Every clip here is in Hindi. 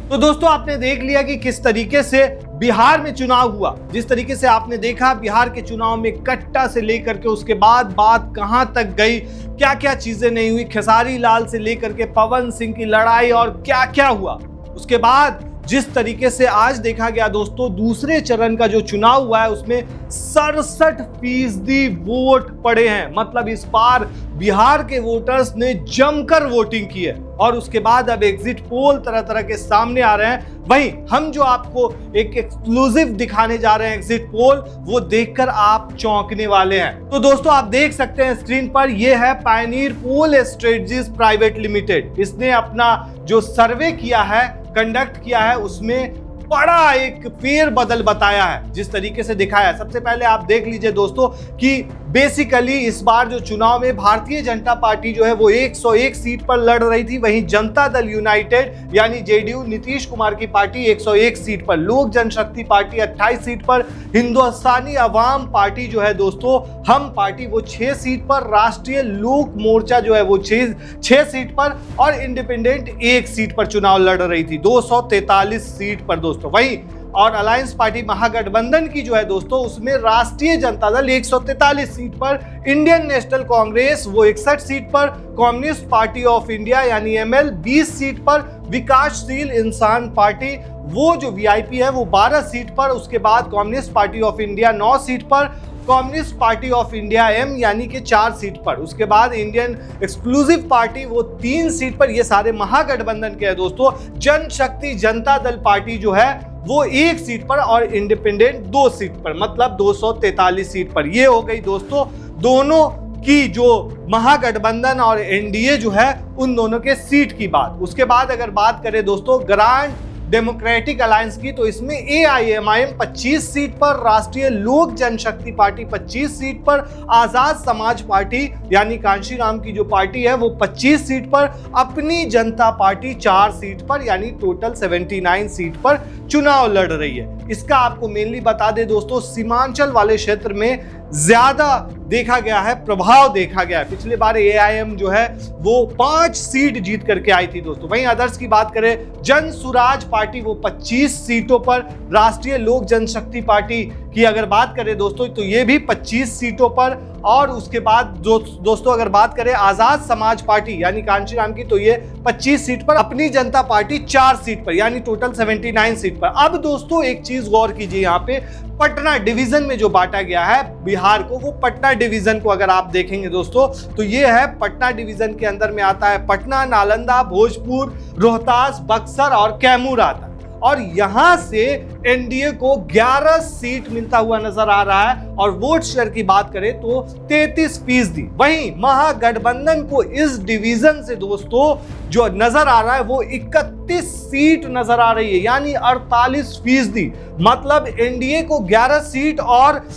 तो दोस्तों आपने देख लिया कि किस तरीके से बिहार में चुनाव हुआ। जिस तरीके से आपने देखा बिहार के चुनाव में कट्टा से लेकर के उसके बाद बात कहां तक गई, क्या क्या चीजें नहीं हुई, खेसारी लाल से लेकर के पवन सिंह की लड़ाई और क्या क्या हुआ। उसके बाद जिस तरीके से आज देखा गया दोस्तों दूसरे चरण का जो चुनाव हुआ है उसमें 67% वोट पड़े हैं। मतलब इस बार बिहार के वोटर्स ने जमकर वोटिंग की है। और उसके बाद अब एग्जिट पोल तरह तरह के सामने आ रहे हैं। वहीं हम जो आपको एक एक्सक्लूसिव दिखाने जा रहे हैं एग्जिट पोल, वो देखकर आप चौंकने वाले हैं। तो दोस्तों आप देख सकते हैं स्क्रीन पर, यह है पायनियर पोल स्ट्रेटजीज प्राइवेट लिमिटेड। इसने अपना जो सर्वे किया है, कंडक्ट किया है, उसमें बड़ा एक फेर बदल बताया है, जिस तरीके से दिखाया है। सबसे पहले आप देख लीजिए दोस्तों कि बेसिकली इस बार जो चुनाव में भारतीय जनता पार्टी जो है वो 101 सीट पर लड़ रही थी। वहीं जनता दल यूनाइटेड यानी जेडीयू नीतीश कुमार की पार्टी 101 सीट पर, लोक जनशक्ति पार्टी 28 सीट पर, हिंदुस्तानी अवाम पार्टी जो है दोस्तों हम पार्टी वो 6 सीट पर, राष्ट्रीय लोक मोर्चा जो है वो 6 सीट पर और इंडिपेंडेंट 1 सीट पर चुनाव लड़ रही थी 243 सीट पर दोस्तों। वहीं और अलायंस पार्टी महागठबंधन की जो है दोस्तों उसमें राष्ट्रीय जनता दल 143 सीट पर, इंडियन नेशनल कांग्रेस वो 61 सीट पर, कम्युनिस्ट पार्टी ऑफ इंडिया यानी एमएल 20 सीट पर, विकासशील इंसान पार्टी वो जो वीआईपी है वो 12 सीट पर, उसके बाद communist party of India 9 seat पर, communist party of India M यानी कि 4 सीट पर, उसके बाद इंडियन एक्सक्लूसिव पार्टी वो 3 सीट पर। ये सारे महागठबंधन के हैं दोस्तों। जनशक्ति जनता दल पार्टी जो है वो 1 सीट पर और इंडिपेंडेंट 2 सीट पर, मतलब 243 सीट पर। ये हो गई दोस्तों दोनों की जो महागठबंधन और एनडीए जो है उन दोनों के सीट की बात। उसके बाद अगर बात करें दोस्तों ग्रांड डेमोक्रेटिक अलायंस की, तो इसमें एआईएमआईएम 25 सीट पर, राष्ट्रीय लोक जनशक्ति पार्टी 25 सीट पर, आजाद समाज पार्टी यानी कांशीराम की जो पार्टी है वो 25 सीट पर, अपनी जनता पार्टी 4 सीट पर, यानी टोटल 79 सीट पर चुनाव लड़ रही है। इसका आपको मेनली बता दें दोस्तों सीमांचल वाले क्षेत्र में ज्यादा देखा गया है, प्रभाव देखा गया है। पिछले बार एआईएम जो है वो 5 सीट जीत करके आई थी दोस्तों। वहीं अदर्स की बात करें, जन सुराज पार्टी वो 25 सीटों पर, राष्ट्रीय लोक जनशक्ति पार्टी की अगर बात करें दोस्तों तो ये भी 25 सीटों पर, और उसके बाद दोस्तों अगर बात करें आजाद समाज पार्टी यानी कांशीराम की तो ये 25 सीट पर, अपनी जनता पार्टी 4 सीट पर, यानी टोटल 79 सीट पर। अब दोस्तों एक चीज गौर कीजिए, यहाँ पे पटना डिवीजन में जो बांटा गया है बिहार को, वो पटना डिवीजन को अगर आप देखेंगे दोस्तों तो ये है पटना डिवीजन के अंदर में आता है पटना, नालंदा, भोजपुर, रोहतास, बक्सर और कैमूर आता है। और यहां से एनडीए को 11 सीट मिलता हुआ नजर आ रहा है और वोट शेयर की बात करें तो 33%। वहीं महागठबंधन को इस डिवीजन से दोस्तों जो नजर आ रहा है वो 31 सीट नजर आ रही है, यानी 48%। मतलब एनडीए को 11 सीट और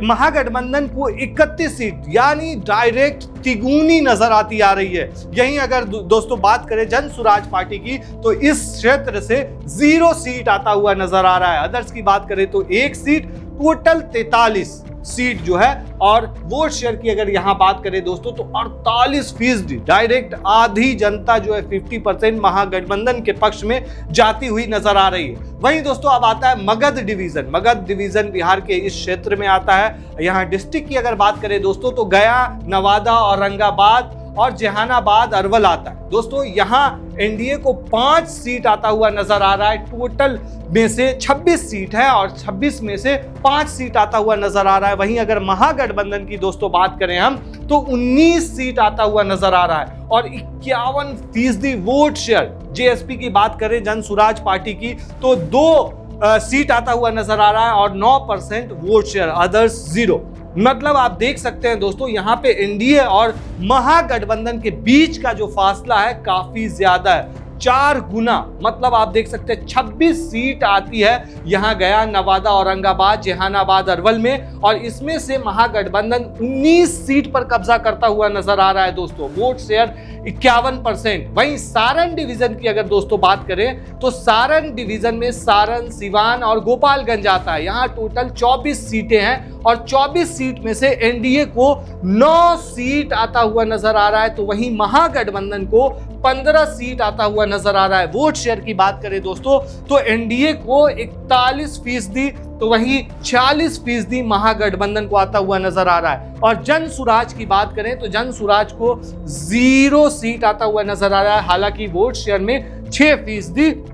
महागठबंधन को 31 सीट, यानी डायरेक्ट तिगुनी नजर आती आ रही है। यहीं अगर दोस्तों बात करें जन सुराज पार्टी की तो इस क्षेत्र से 0 सीट आता हुआ नजर आ रहा है। अदर्स की बात करें तो 1 सीट, टोटल 43 सीट जो है। और वोट शेयर की अगर यहां बात करें दोस्तों तो 48%, डायरेक्ट आधी जनता जो है 50% महागठबंधन के पक्ष में जाती हुई नजर आ रही है। वहीं दोस्तों अब आता है मगध डिवीजन। मगध डिवीजन बिहार के इस क्षेत्र में आता है। यहां डिस्ट्रिक्ट की अगर बात करें दोस्तों तो गया, नवादा, औरंगाबाद और जहानाबाद, अरवल आता है दोस्तों। यहां एनडीए को 5 सीट आता हुआ नजर आ रहा है। टोटल में से 26 सीट है और 26 में से 5 सीट आता हुआ नजर आ रहा है। वहीं अगर महागठबंधन की दोस्तों बात करें हम तो 19 सीट आता हुआ नजर आ रहा है और 51% वोट शेयर। जेएसपी की बात करें जन सुराज पार्टी की तो 2 सीट आता हुआ नजर आ रहा है और 9% वोट शेयर, अदर्स 0। मतलब आप देख सकते हैं दोस्तों यहाँ पे एनडीए और महागठबंधन के बीच का जो फासला है काफी ज्यादा है, 4 गुना। मतलब आप देख सकते हैं 26 सीट आती है यहाँ गया, नवादा, औरंगाबाद, जहानाबाद, अरवल में, और इसमें से महागठबंधन 19 सीट पर कब्जा करता हुआ नजर आ रहा है दोस्तों। Vote share 51%। वहीं सारण डिवीजन की अगर दोस्तों बात करें तो सारण डिवीजन में सारण, सिवान और गोपालगंज आता है। यहाँ टोटल 24 सीटें हैं और 24 सीट में से एनडीए को 9 सीट आता हुआ नजर आ रहा है, तो वहीं महागठबंधन को 15 सीट आता हुआ नजर आ रहा है। वोट शेयर की बात करें दोस्तों तो एनडीए को 41%, तो वहीं 46% महागठबंधन को आता हुआ नजर आ रहा है। और जन सुराज की बात करें तो जन सुराज को 0 सीट आता हुआ नजर आ रहा है। हालांकि वोट शेयर में 6%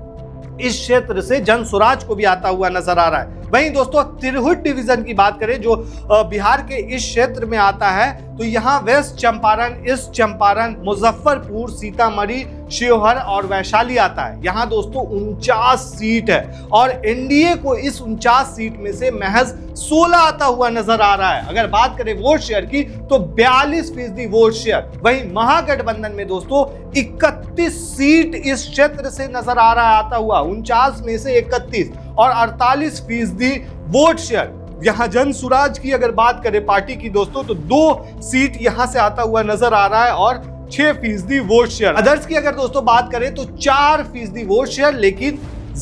इस क्षेत्र से जन सुराज को भी आता हुआ नजर आ रहा है। वहीं दोस्तों तिरहुत डिवीजन की बात करें जो बिहार के इस क्षेत्र में आता है, तो यहाँ वेस्ट चंपारण, ईस्ट चंपारण, मुजफ्फरपुर, सीतामढ़ी, शिवहर और वैशाली आता है। यहाँ दोस्तों 49 सीट है और एनडीए को इस 49 सीट में से महज 16 आता हुआ नजर आ रहा है। अगर बात करें वोट शेयर की तो 42% वोट शेयर। वहीं महागठबंधन में दोस्तों 31 सीट इस क्षेत्र से नजर आ रहा है आता हुआ, 49 में से 31 और 48% वोट शेयर। यहां जन सुराज की अगर बात करें पार्टी की दोस्तों तो 2 सीट यहां से आता हुआ नजर आ रहा है और 6% वोट शेयर। अदर्स की अगर दोस्तों बात करें तो 4% वोट शेयर, लेकिन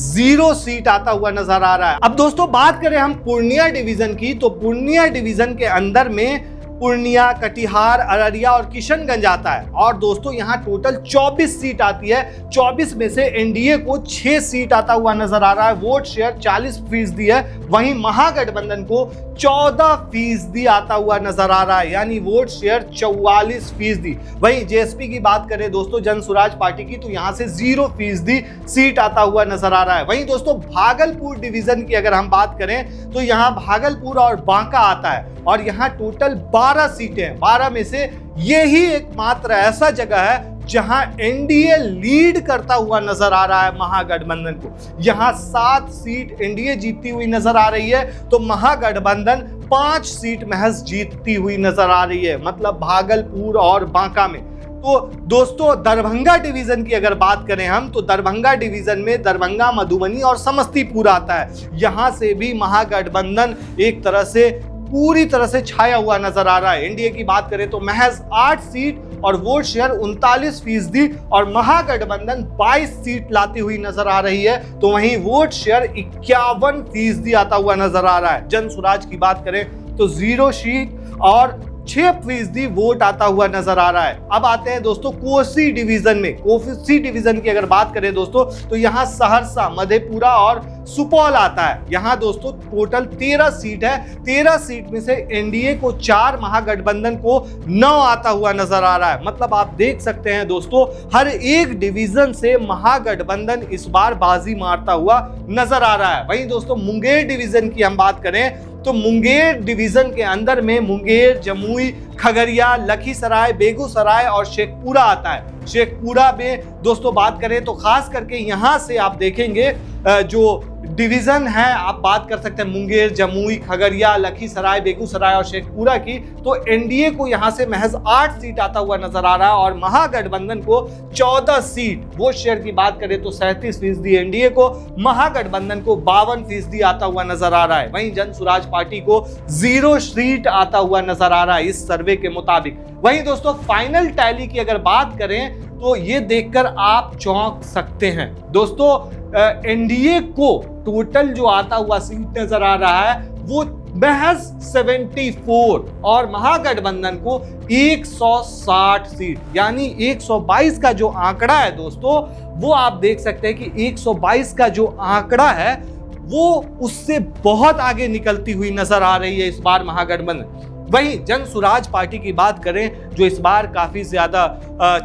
0 सीट आता हुआ नजर आ रहा है। अब दोस्तों बात करें हम पूर्णिया डिवीजन की, तो पूर्णिया डिवीजन के अंदर में पूर्णिया, कटिहार, अररिया और किशनगंज आता है। और दोस्तों यहाँ टोटल 24 सीट आती है। 24 में से एनडीए को 6 सीट आता हुआ नजर आ रहा है। वोट शेयर 40% है। वहीं महागठबंधन को 14% आता हुआ नजर आ रहा है, यानी वोट शेयर 44%। वहीं जेएसपी की बात करें दोस्तों जन सुराज पार्टी की, तो यहाँ से 0% सीट आता हुआ नजर आ रहा है। वहीं दोस्तों भागलपुर डिवीजन की अगर हम बात करें तो यहाँ भागलपुर और बांका आता है और यहाँ टोटल 12 सीटें हैं। 12 में से यही एकमात्र ऐसा जगह है जहां एनडीए लीड करता हुआ नजर आ रहा है महागठबंधन को। यहां 7 सीट एनडीए जीतती हुई नजर आ रही है, तो महागठबंधन 5 सीट महज जीतती हुई नजर आ रही है, मतलब भागलपुर और बांका में। तो दोस्तों दरभंगा डिवीजन की अगर बात करें हम, तो दरभंगा डिवीजन में दरभंगा, मधुबनी और समस्तीपुर आता है। यहां से भी महागठबंधन एक तरह से पूरी तरह से छाया हुआ नजर आ रहा है। एनडीए की बात करें तो महज 8 सीट और वोट शेयर 39% और महागठबंधन 22 सीट लाती हुई नजर आ रही है, तो वहीं वोट शेयर 51% आता हुआ नजर आ रहा है। जन सुराज की बात करें तो 0 सीट और 6% वोट आता हुआ नजर आ रहा है। अब आते हैं दोस्तों कोसी डिवीजन में। कोसी डिवीजन की अगर बात करें दोस्तों तो यहाँ सहरसा, मधेपुरा और सुपौल आता है। यहाँ दोस्तों टोटल 13 सीट है। 13 सीट में से एनडीए को 4, महागठबंधन को 9 आता हुआ नजर आ रहा है। मतलब आप देख सकते हैं दोस्तों हर एक डिवीजन से महागठबंधन इस बार बाजी मारता हुआ नजर आ रहा है। वहीं दोस्तों मुंगेर डिवीजन की हम बात करें तो मुंगेर डिवीजन के अंदर में मुंगेर, जमुई, खगड़िया, लखीसराय, बेगूसराय और शेखपुरा आता है। शेखपुरा में दोस्तों बात करें तो खास करके यहां से आप देखेंगे जो डिवीजन है, आप बात कर सकते हैं मुंगेर, जमुई, खगड़िया, लखीसराय, बेगूसराय और शेखपुरा की, तो एनडीए को यहां से महज 8 सीट आता हुआ नजर आ रहा है और महागठबंधन को 14 सीट। वोट शेयर की बात करें तो 37% एनडीए को, महागठबंधन को 52% आता हुआ नजर आ रहा है। वहीं जन सुराज पार्टी को 0 सीट आता हुआ नजर आ रहा है इस सर्वे के मुताबिक। वहीं दोस्तों फाइनल टैली की अगर बात करें तो ये देखकर आप चौंक सकते हैं। दोस्तों एनडीए को टोटल जो आता हुआ सीट नजर आ रहा है वो महज 74 और महागठबंधन को 160 सीट, यानी 122 का जो आंकड़ा है दोस्तों वो आप देख सकते हैं कि 122 का जो आंकड़ा है वो उससे बहुत आगे निकलती हुई नजर आ रही है इस बार महागठबंधन। वहीं जन सुराज पार्टी की बात करें जो इस बार काफी ज्यादा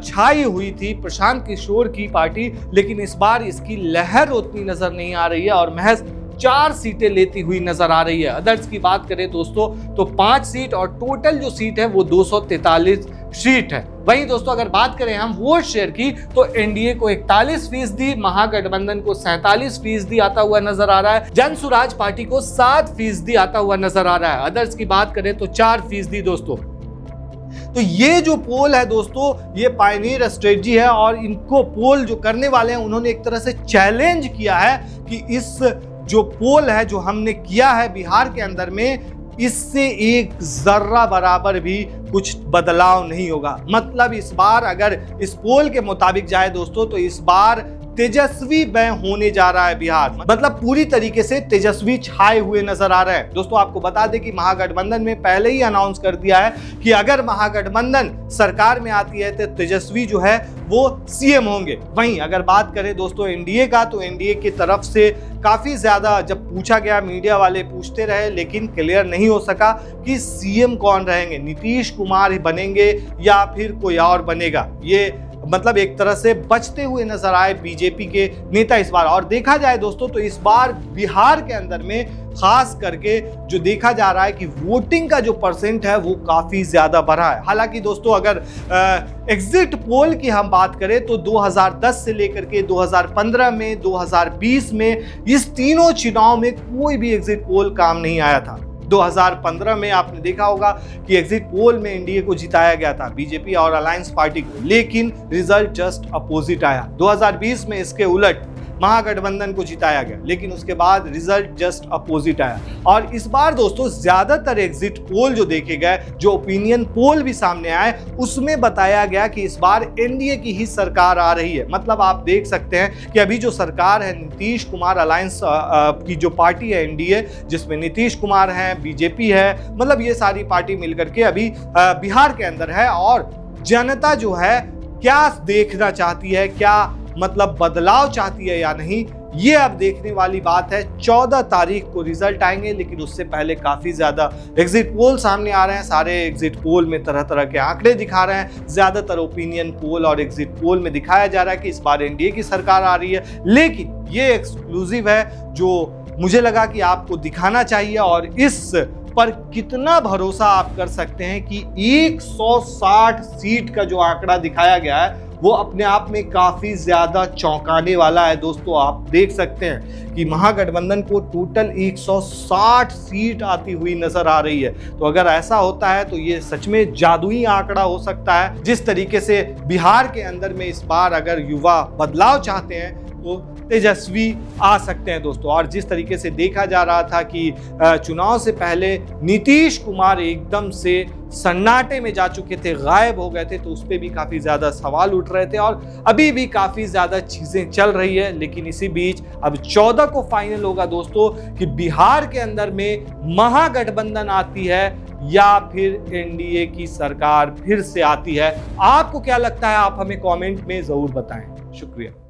छाई हुई थी, प्रशांत किशोर की पार्टी, लेकिन इस बार इसकी लहर उतनी नजर नहीं आ रही है और महज 4 सीटें लेती हुई नजर आ रही है। अदर्स की बात करें दोस्तों तो 5 सीट और टोटल जो सीट है वो 243 सीट है। वहीं दोस्तों अगर बात करें हम वोट शेयर की तो एनडीए को 41%, महागठबंधन को 47% आता हुआ नजर आ रहा है, जन सुराज पार्टी को 7% आता हुआ नजर आ रहा है। अदर्स की बात करें तो 4% दोस्तों। तो ये जो पोल है दोस्तों ये पायनियर स्ट्रेटजी है और इनको पोल जो करने वाले हैं उन्होंने एक तरह से चैलेंज किया है कि इस जो पोल है जो हमने किया है बिहार के अंदर में, इससे एक जर्रा बराबर भी कुछ बदलाव नहीं होगा। मतलब इस बार अगर इस पोल के मुताबिक जाए दोस्तों तो इस बार तेजस्वी मय होने जा रहा है बिहार। मतलब पूरी तरीके से तेजस्वी छाए हुए नजर आ रहे हैं। दोस्तों आपको बता दें कि महागठबंधन में पहले ही अनाउंस कर दिया है कि अगर महागठबंधन सरकार में आती है तो तेजस्वी जो है वो सीएम होंगे। वहीं अगर बात करें दोस्तों एनडीए का, तो एनडीए की तरफ से काफी ज्यादा जब पूछा गया, मीडिया वाले पूछते रहे, लेकिन क्लियर नहीं हो सका कि सीएम कौन रहेंगे, नीतीश कुमार ही बनेंगे या फिर कोई और बनेगा। ये मतलब एक तरह से बचते हुए नजर आए बीजेपी के नेता इस बार। और देखा जाए दोस्तों तो इस बार बिहार के अंदर में खास करके जो देखा जा रहा है कि वोटिंग का जो परसेंट है वो काफी ज्यादा बढ़ा है। हालांकि दोस्तों अगर एग्जिट पोल की हम बात करें तो 2010 से लेकर के 2015 में, 2020 में, इस तीनों चुनाव में कोई भी एग्जिट पोल काम नहीं आया था। 2015 में आपने देखा होगा कि एग्जिट पोल में एनडीए को जिताया गया था, बीजेपी और अलायंस पार्टी को, लेकिन रिजल्ट जस्ट अपोजिट आया। 2020 में इसके उलट महागठबंधन को जिताया गया, लेकिन उसके बाद रिजल्ट जस्ट अपोजिट आया। और इस बार दोस्तों ज्यादातर एग्जिट पोल जो देखे गए, जो ओपिनियन पोल भी सामने आए, उसमें बताया गया कि इस बार एनडीए की ही सरकार आ रही है। मतलब आप देख सकते हैं कि अभी जो सरकार है, नीतीश कुमार अलायंस की जो पार्टी है एनडीए, जिसमें नीतीश कुमार है, बीजेपी है, मतलब ये सारी पार्टी मिलकर के अभी बिहार के अंदर है। और जनता जो है क्या देखना चाहती है, क्या मतलब बदलाव चाहती है या नहीं, ये अब देखने वाली बात है। 14 तारीख को रिजल्ट आएंगे, लेकिन उससे पहले काफी ज्यादा एग्जिट पोल सामने आ रहे हैं। सारे एग्जिट पोल में तरह तरह के आंकड़े दिखा रहे हैं। ज्यादातर ओपिनियन पोल और एग्जिट पोल में दिखाया जा रहा है कि इस बार एनडीए की सरकार आ रही है, लेकिन ये एक्सक्लूसिव है जो मुझे लगा कि आपको दिखाना चाहिए। और इस पर कितना भरोसा आप कर सकते हैं कि 160 सीट का जो आंकड़ा दिखाया गया है वो अपने आप में काफी ज्यादा चौंकाने वाला है। दोस्तों आप देख सकते हैं कि महागठबंधन को टोटल 160 सीट आती हुई नजर आ रही है। तो अगर ऐसा होता है तो ये सच में जादुई आंकड़ा हो सकता है। जिस तरीके से बिहार के अंदर में इस बार अगर युवा बदलाव चाहते हैं तो तेजस्वी आ सकते हैं दोस्तों। और जिस तरीके से देखा जा रहा था कि चुनाव से पहले नीतीश कुमार एकदम से सन्नाटे में जा चुके थे, गायब हो गए थे, तो उस पर भी काफी ज्यादा सवाल उठ रहे थे। और अभी भी काफी ज्यादा चीजें चल रही है, लेकिन इसी बीच अब 14 को फाइनल होगा दोस्तों कि बिहार के अंदर में महागठबंधन आती है या फिर एनडीए की सरकार फिर से आती है। आपको क्या लगता है, आप हमें कमेंट में जरूर बताएं। शुक्रिया।